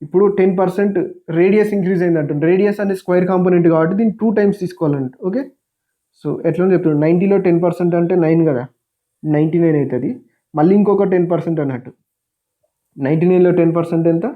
ఇప్పుడు 10% రేడియస్ ఇంక్రీజ్ అయింది అంటుంది. రేడియస్ అనేది స్క్వేర్ కాంపోనెంట్ కాబట్టి దీన్ని 2 times తీసుకోవాలంట. ఓకే, సో ఎట్లా చెప్తున్నాడు? 90లో 10% అంటే 9 కదా, 99 అవుతుంది. మళ్ళీ ఇంకొక 10% అన్నట్టు. 99లో 10% ఎంత?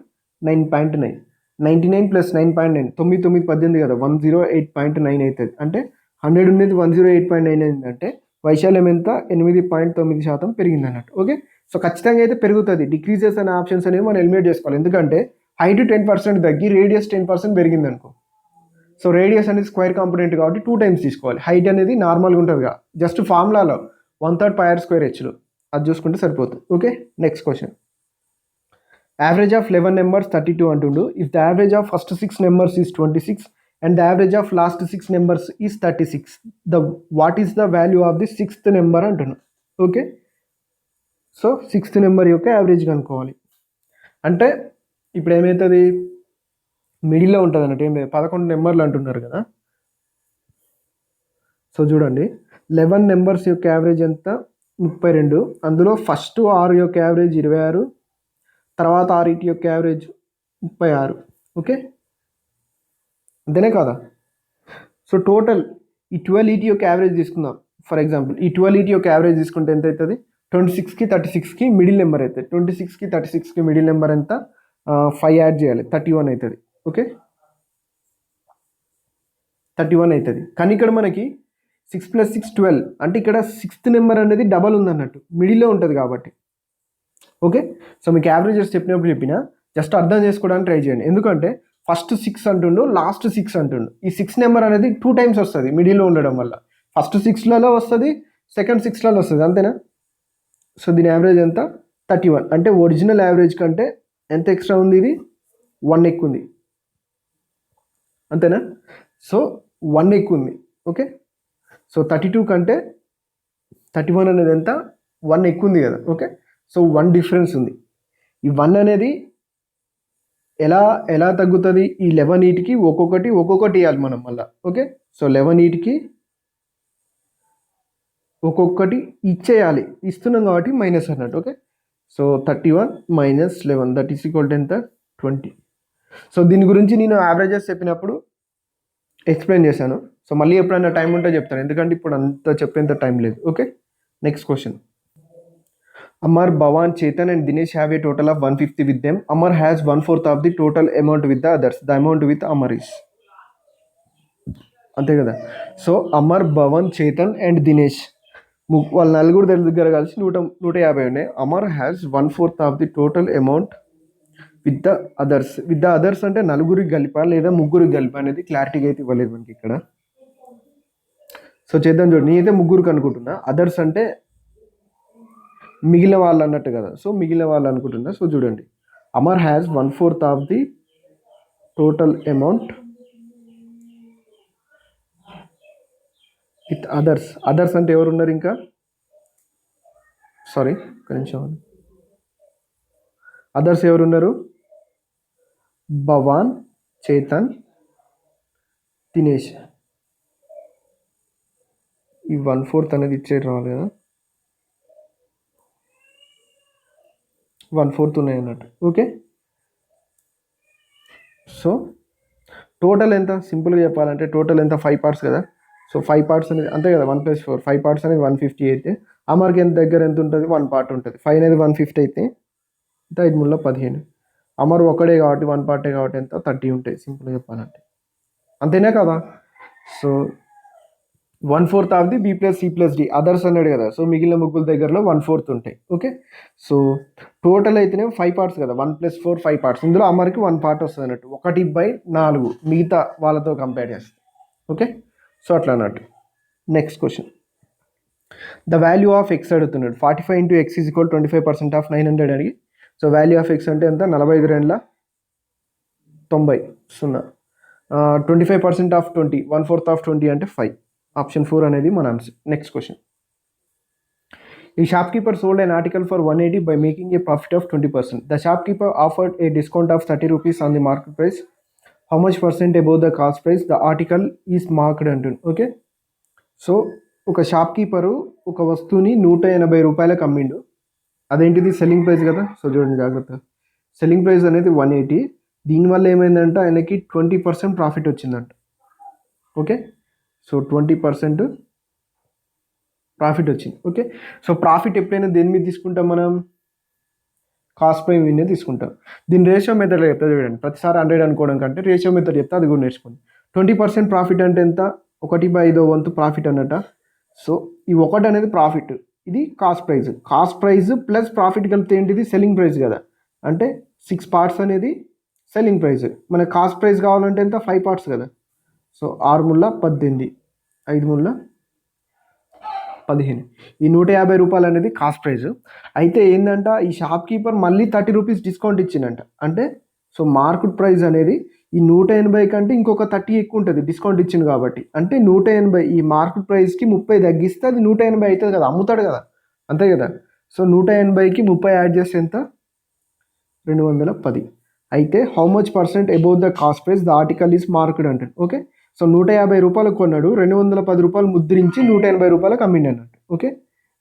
9.9. 99 + 9.9 9 9 18 కదా, 108.9 అవుతుంది. అంటే 100 ఉన్నది 108.9 అయిందంటే వైశాల్యం ఎంత? 8.9% పెరిగింది అన్నట్టు. ఓకే, సో ఖచ్చితంగా అయితే పెరుగుతుంది. డిక్రీజెస్ అనే ఆప్షన్స్ అనేవి మనం ఎలిమినేట్ చేసుకోవాలి. ఎందుకంటే హైట్ 10% తగ్గి రేడియస్ 10% పెరిగింది అనుకో. సో రేడియస్ అనేది స్క్వేర్ కాంపోనెంట్ కాబట్టి 2 times తీసుకోవాలి. హైట్ అనేది నార్మల్గా ఉంటుంది, జస్ట్ ఫార్ములాలో 1/3 πr² hలో అది చూసుకుంటే సరిపోతుంది. Okay, next question. Average of 11 numbers 32 అంటుండు. If the average of first 6 numbers is 26 and the average of last 6 numbers is 36, what is the value of the 6th number అంటున్నాడు. Okay, so 6th number యొక్క average కనుక్కోవాలి. అంటే ఇప్పుడు ఏమవుతుంది? మిడిల్లో ఉంటుంది అన్నట్టు. ఏం లేదు, 11 నెంబర్లు అంటున్నారు కదా. సో చూడండి, 11 నెంబర్స్ యొక్క యావరేజ్ ఎంత? 32. అందులో ఫస్ట్ 6 యొక్క యావరేజ్ 26, తర్వాత 6 యొక్క యావరేజ్ 36. ఓకే, అంతేనే కదా. సో టోటల్ ఈ 12 యొక్క యావరేజ్ తీసుకుందాం. ఫర్ ఎగ్జాంపుల్ ఈ 12 యొక్క యావరేజ్ తీసుకుంటే ఎంత అవుతుంది? 26కి 36కి మిడిల్ నెంబర్ అవుతుంది. 26కి 36కి మిడిల్ నెంబర్ ఎంత? 5 యాడ్ చేయాలి, 31 అవుతుంది. ఓకే, 31 అవుతుంది. కానీ ఇక్కడ మనకి 6 + 6 12, అంటే ఇక్కడ 6th నెంబర్ అనేది డబల్ ఉందన్నట్టు, మిడిల్లో ఉంటుంది కాబట్టి. ఓకే, సో మీకు యావరేజెస్ చెప్పినప్పుడు చెప్పిన జస్ట్ అర్థం చేసుకోవడానికి ట్రై చేయండి. ఎందుకంటే ఫస్ట్ 6 అంటుండు, లాస్ట్ 6 అంటుండు. ఈ 6 నెంబర్ అనేది 2 times వస్తుంది మిడిల్లో ఉండడం వల్ల. ఫస్ట్ 6లలో వస్తుంది, సెకండ్ 6లలో వస్తుంది, అంతేనా. సో దీని యావరేజ్ ఎంత? 31. అంటే ఒరిజినల్ యావరేజ్ కంటే ఎంత ఎక్స్ట్రా ఉంది? ఇది 1 ఎక్కువ ఉంది, అంతేనా. సో 1 ఎక్కువ ఉంది. ఓకే, సో 32 కంటే 31 అనేది ఎంత? 1 ఎక్కువ ఉంది కదా. ఓకే, సో 1 డిఫరెన్స్ ఉంది. ఈ 1 అనేది ఎలా ఎలా తగ్గుతుంది? ఈ 11 ఈట్కి ఒక్కొక్కటి ఇవ్వాలి మనం మళ్ళీ. ఓకే, సో 11 ఈట్కి ఒక్కొక్కటి ఇచ్చేయాలి, ఇస్తున్నాం కాబట్టి మైనస్ అన్నట్టు. Okay, so 31 minus 11 that is equal to ఎంత? 20. సో దీని గురించి నేను యావరేజెస్ చెప్పినప్పుడు ఎక్స్ప్లెయిన్ చేశాను. సో మళ్ళీ ఎప్పుడైనా టైం ఉంటే చెప్తాను, ఎందుకంటే ఇప్పుడు అంత చెప్పేంత టైం లేదు. Okay, next question. Amar, Bhavan, Chetan and Dinesh have a total of 150 with them. Amar has 1/4 of the total amount with the others. The amount with Amar is. అంతే కదా. సో అమర్, భవన్, చేతన్ అండ్ దినేష్ వాళ్ళ నలుగురు దగ్గర కలిసి 150 ఉన్నాయి. Amar has 1/4 of the total amount with the others. With the others అంటే నలుగురికి కలిపా లేదా ముగ్గురికి కలిపా అనేది క్లారిటీగా అయితే ఇవ్వలేదు మనకి ఇక్కడ. సో చేద్దాం చూడండి, నేనైతే ముగ్గురికి అనుకుంటున్నా, అదర్స్ అంటే మిగిలిన వాళ్ళు అన్నట్టు కదా. సో మిగిలిన వాళ్ళు అనుకుంటున్నా. సో చూడండి, Amar has 1/4 of the total amount with others. Others అంటే ఎవరు ఉన్నారు ఇంకా? సారీ కొంచెం, అదర్స్ ఎవరున్నారు? భవాన్, చేతన్, దినేష్. ఈ 1/4 అనేది ఇచ్చేది రావాలి కదా, 1/4 ఉన్నాయి అన్నట్టు. ఓకే, సో టోటల్ ఎంత? సింపుల్గా చెప్పాలంటే టోటల్ ఎంత? 5 పార్ట్స్ కదా. సో 5 పార్ట్స్ అనేది అంతే కదా, 1 + 4 5 పార్ట్స్ అనేది 150 అయితే అమర్కి ఎంత దగ్గర ఎంత ఉంటుంది? 1 పార్ట్ ఉంటుంది. 5 అనేది 150 అయితే ఎంత? 5 × 15. అమర్ ఒకడే కాబట్టి 1 పార్టే కాబట్టి ఎంత? 30 ఉంటాయి సింపుల్గా చెప్పాలంటే. అంతేనా కదా. So 1/4 of the B + C + D others అన్నాడు కదా. సో మిగిలిన ముగ్గుల దగ్గరలో 1/4 ఉంటాయి. ఓకే, సో టోటల్ అయితేనే 5 పార్ట్స్ కదా, 1 + 4 5 పార్ట్స్. ఇందులో అమర్కి 1 పార్ట్ వస్తుంది అన్నట్టు, 1/4 మిగతా వాళ్ళతో కంపేర్ చేస్తే. ఓకే, సో అట్లా అన్నట్టు. Next question. The value of X అడుగుతున్నాడు. 45 × x = 25% ఆఫ్ 900 అడిగి. సో వాల్యూ ఆఫ్ ఎక్స్ అంటే ఎంత? 45 90 0. 25% ఆఫ్ 20 1/4 ఆఫ్ 20 అంటే 5. ఆప్షన్ 4 అనేది మన ఆన్సర్. Next question. ఈ shopkeeper sold an article for 180 by making a profit of 20%. The shopkeeper offered a discount of 30 rupees on the market price. How much % above the cost price the article is marked అంటుంది. Okay, so ఒక షాప్కీపరు ఒక వస్తువుని 180 రూపాయలకు అమ్మిండు. అదేంటిది? Selling price కదా. So చూడండి జాగ్రత్త, సెల్లింగ్ ప్రైస్ అనేది 180. దీనివల్ల ఏమైందంటే ఆయనకి 20% ప్రాఫిట్ వచ్చిందంట. ఓకే, సో 20% ప్రాఫిట్ వచ్చింది. ఓకే, సో ప్రాఫిట్ ఎప్పుడైనా దేని మీద తీసుకుంటాం మనం? కాస్ట్ ప్రైస్ మీద తీసుకుంటాం. దీని రేషియో మెథడ్లో చెప్తా చూడండి. ప్రతిసారి 100 అనుకోవడం కంటే రేషియో మెథడ్ చెప్తా, అది కూడా నేర్చుకోండి. 20% ప్రాఫిట్ అంటే ఎంత? 1/5 వంతు ప్రాఫిట్ అన్నట్ట. సో ఈ 1 అనేది ప్రాఫిట్, ఇది cost price. Cost price plus profit కలిపితే ఏంటిది? సెల్లింగ్ ప్రైస్ కదా. అంటే 6 పార్ట్స్ అనేది సెల్లింగ్ ప్రైస్. మనకి కాస్ట్ ప్రైస్ కావాలంటే ఎంత? 5 పార్ట్స్ కదా. సో 6 × 18, 5 × 15. ఈ 150 రూపాయలు అనేది కాస్ట్ ప్రైస్. అయితే ఏంటంట, ఈ షాప్కీపర్ మళ్ళీ 30 రూపీస్ డిస్కౌంట్ ఇచ్చిందంట. అంటే సో మార్కెట్ ప్రైస్ అనేది ఈ 180 కంటే ఇంకొక 30 ఎక్కువ ఉంటుంది డిస్కౌంట్ ఇచ్చింది కాబట్టి. అంటే 180 ఈ మార్కెట్ ప్రైస్కి 30 తగ్గిస్తే అది 180 అవుతుంది కదా, అమ్ముతాడు కదా, అంతే కదా. సో 180కి 30 యాడ్ చేస్తే ఎంత? 210. అయితే how much % above the cost price the article is marked అంటాడు. ఓకే, సో 150 రూపాయలకు కొన్నాడు, 210 రూపాయలు ముద్రించి 180 రూపాయలకు అమ్మిండి అన్నట్టు. ఓకే,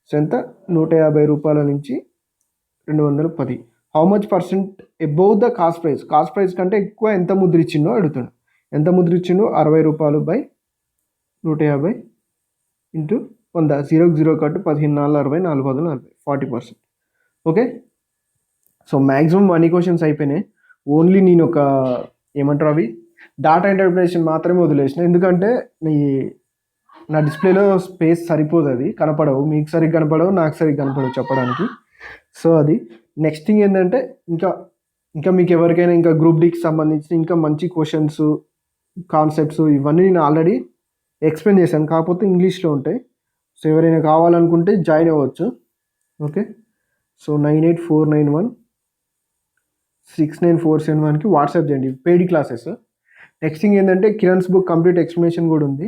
సో ఎంత? 150 రూపాయల నుంచి 210. How much % above the cost price, cost price కంటే ఎక్కువ ఎంత ముద్రించిండో అడుగుతాడు. ఎంత ముద్రించిండో? 60 రూపాయలు బై 150 ఇంటూ 100. 0కి 0 కట్టు, 15 4 60, 4 10 40, 40%. Okay, so maximum money questions అయిపోయినాయి. ఓన్లీ నేను ఒక ఏమంటారు అవి డాటా ఇంటర్ప్రిటేషన్ మాత్రమే వదిలేసిన, ఎందుకంటే నా డిస్ప్లేలో స్పేస్ సరిపోదు, అది కనపడవు, మీకు సరిగ్గా కనపడవు, నాకు సరిగ్గా కనపడవు చెప్పడానికి. సో అది నెక్స్ట్ థింగ్ ఏంటంటే ఇంకా మీకు ఎవరికైనా ఇంకా గ్రూప్ డీకి సంబంధించి ఇంకా మంచి క్వశ్చన్స్, కాన్సెప్ట్స్ ఇవన్నీ నేను ఆల్రెడీ ఎక్స్ప్లెయిన్ చేశాను, కాకపోతే ఇంగ్లీష్లో ఉంటాయి. సో ఎవరైనా కావాలనుకుంటే జాయిన్ అవ్వచ్చు. ఓకే, సో 9849169471కి వాట్సాప్ చేయండి, పెయిడ్ క్లాసెస్. నెక్స్ట్ థింగ్ ఏంటంటే కిరణ్స్ బుక్ కంప్లీట్ ఎక్స్ప్లెనేషన్ కూడా ఉంది.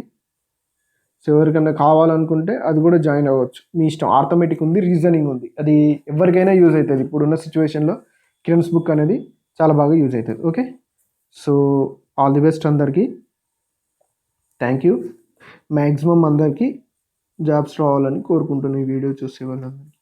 సో ఎవరికైనా కావాలనుకుంటే అది కూడా జాయిన్ అవ్వచ్చు, మీ ఇష్టం. ఆర్థమెటిక్ ఉంది, రీజనింగ్ ఉంది, అది ఎవరికైనా యూజ్ అవుతుంది. ఇప్పుడున్న సిచ్యువేషన్లో కిరణ్స్ బుక్ అనేది చాలా బాగా యూజ్ అవుతుంది. Okay, so all the best అందరికీ. Thank you. మ్యాక్సిమం అందరికీ జాబ్స్ రావాలని కోరుకుంటున్నాను ఈ వీడియో చూసే వాళ్ళందరికీ.